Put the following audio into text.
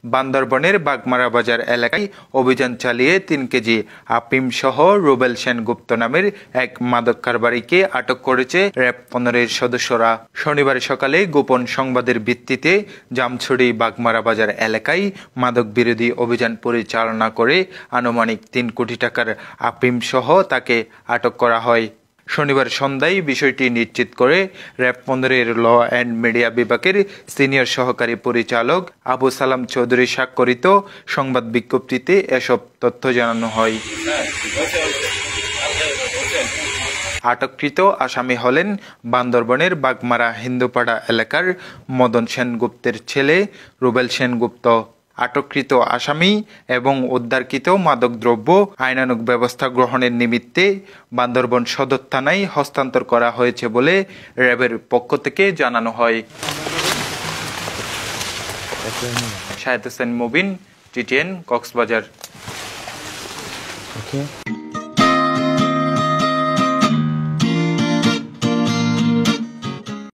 বান্দরবনের বাগমারা বাজার এলাকায় অভিযান চালিয়ে ৩ কেজি আফিম সহ রুবেল সেনগুপ্ত নামের এক মাদক কারবারিকে আটক করেছে র্যাব ১৫-এর সদস্যরা। শনিবার সকালে গোপন সংবাদের ভিত্তিতে জামছড়ি বাগমারা বাজার এলাকায় মাদক বিরোধী অভিযান পরিচালনা করে আনুমানিক ৩ কোটি টাকার আফিম সহ তাকে আটক করা হয়। শনিবার সন্ধ্যায় বিষয়টি নিশ্চিত করে র্যাব ১৫-এর ল অ্যান্ড মিডিয়া বিভাগের সিনিয়র সহকারী পরিচালক আবু সালাম চৌধুরী স্বাক্ষরিত সংবাদ বিজ্ঞপ্তিতে এসব তথ্য জানানো হয়। আটককৃত আসামি হলেন বান্দরবনের বাগমারা হিন্দুপাড়া এলাকার মদন সেনগুপ্তের ছেলে রুবেল সেনগুপ্ত। আটককৃত আসামি এবং উদ্ধারকৃত মাদকদ্রব্য আইনানুগ ব্যবস্থা গ্রহণের নিমিত্তে বান্দরবন সদর থানায় হস্তান্তর করা হয়েছে বলে র্যাবের পক্ষ থেকে জানানো হয়। শাহেদ হোসেন মুবিন, টিটিএন, কক্সবাজার।